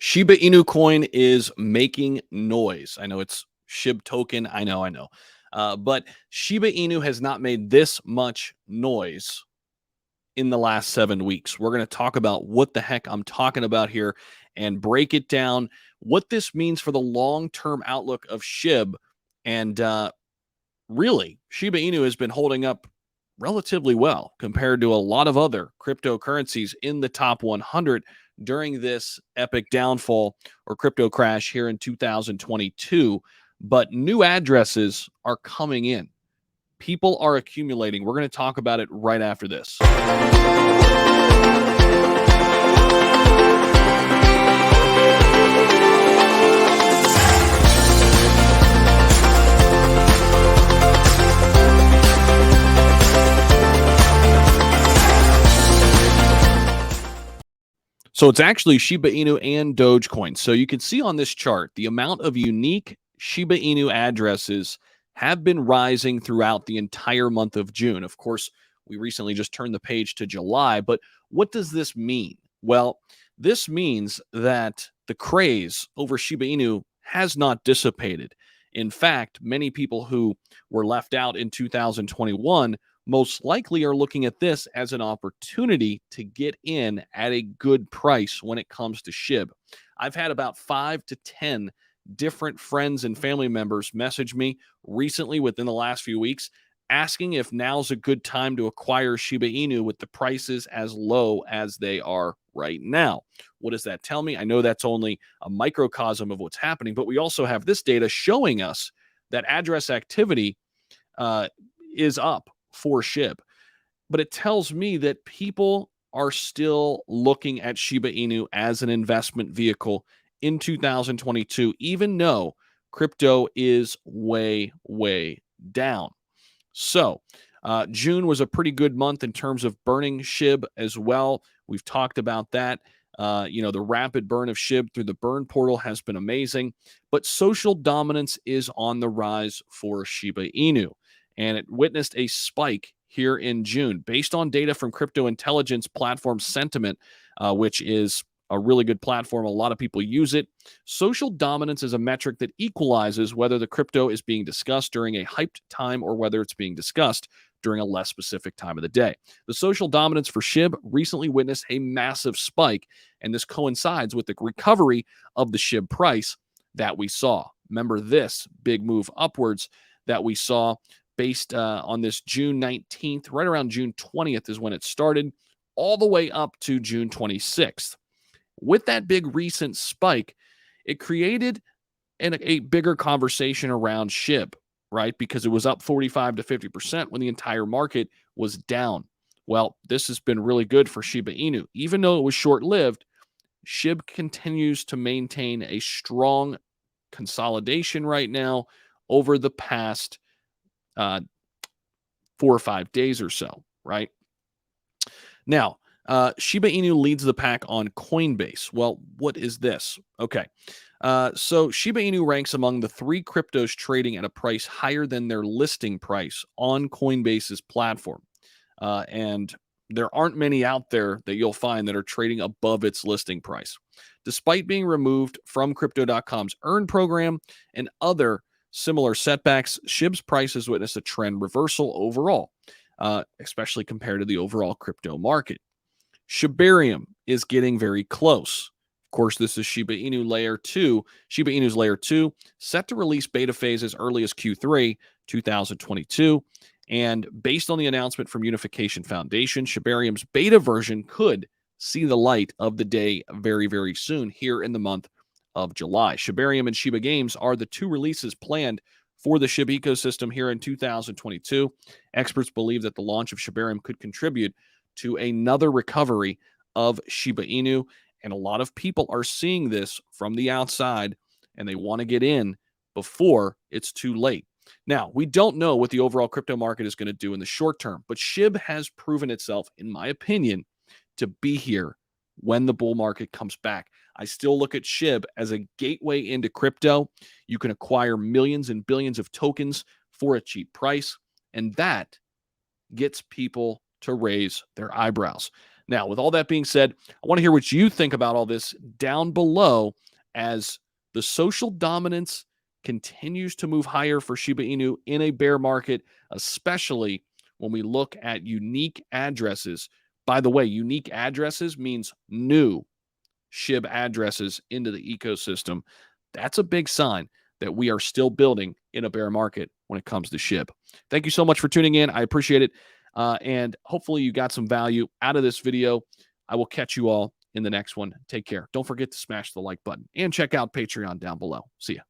Shiba Inu coin is making noise. I know it's SHIB token. I know. But Shiba Inu has not made this much noise in the last 7 weeks. We're going to talk about what the heck I'm talking about here and break it down, what this means for the long term outlook of SHIB. And really, Shiba Inu has been holding up relatively well compared to a lot of other cryptocurrencies in the top 100 during this epic downfall or crypto crash here in 2022. But new addresses are coming in. People are accumulating. We're going to talk about it right after this. So it's actually Shiba Inu and Dogecoin. So you can see on this chart, the amount of unique Shiba Inu addresses have been rising throughout the entire month of June. Of course, we recently just turned the page to July, but what does this mean? Well, this means that the craze over Shiba Inu has not dissipated. In fact, many people who were left out in 2021 most likely are looking at this as an opportunity to get in at a good price when it comes to SHIB. I've had about 5 to 10 different friends and family members message me recently within the last few weeks asking if now's a good time to acquire Shiba Inu with the prices as low as they are right now. What does that tell me? I know that's only a microcosm of what's happening, but we also have this data showing us that address activity is up for SHIB. But it tells me that people are still looking at Shiba Inu as an investment vehicle in 2022, even though crypto is way, way down. So, June was a pretty good month in terms of burning SHIB as well. We've talked about that. The rapid burn of SHIB through the burn portal has been amazing, but social dominance is on the rise for Shiba Inu, and it witnessed a spike here in June based on data from crypto intelligence platform Sentiment, which is a really good platform. A lot of people use it. Social dominance is a metric that equalizes whether the crypto is being discussed during a hyped time or whether it's being discussed during a less specific time of the day. The social dominance for SHIB recently witnessed a massive spike, and this coincides with the recovery of the SHIB price that we saw. Remember this big move upwards that we saw based on this June 19th, right around June 20th is when it started, all the way up to June 26th. With that big recent spike, it created a bigger conversation around SHIB, right? Because it was up 45 to 50% when the entire market was down. Well, this has been really good for Shiba Inu. Even though it was short-lived, SHIB continues to maintain a strong consolidation right now over the past 4 or 5 days or so, right? Now, Shiba Inu leads the pack on Coinbase. Well, what is this? Okay. So Shiba Inu ranks among the 3 cryptos trading at a price higher than their listing price on Coinbase's platform. And there aren't many out there that you'll find that are trading above its listing price. Despite being removed from Crypto.com's Earn program and other similar setbacks, SHIB's price has witnessed a trend reversal overall, especially compared to the overall crypto market. Shibarium is getting very close. Of course, this is Shiba Inu Layer 2. Shiba Inu's Layer 2 set to release beta phase as early as Q3 2022. And based on the announcement from Unification Foundation, Shibarium's beta version could see the light of the day very, very soon here in the month of July. Shibarium and Shiba Games are the 2 releases planned for the SHIB ecosystem here in 2022. Experts believe that the launch of Shibarium could contribute to another recovery of Shiba Inu. And a lot of people are seeing this from the outside, and they want to get in before it's too late. Now, we don't know what the overall crypto market is going to do in the short term, but SHIB has proven itself, in my opinion, to be here when the bull market comes back. I still look at SHIB as a gateway into crypto. You can acquire millions and billions of tokens for a cheap price, and that gets people to raise their eyebrows. Now, with all that being said, I want to hear what you think about all this down below as the social dominance continues to move higher for Shiba Inu in a bear market, especially when we look at unique addresses. By the way, unique addresses means new SHIB addresses into the ecosystem. That's a big sign that we are still building in a bear market when it comes to SHIB. Thank you so much for tuning in. I appreciate it. And hopefully you got some value out of this video. I will catch you all in the next one. Take care. Don't forget to smash the like button and check out Patreon down below. See ya.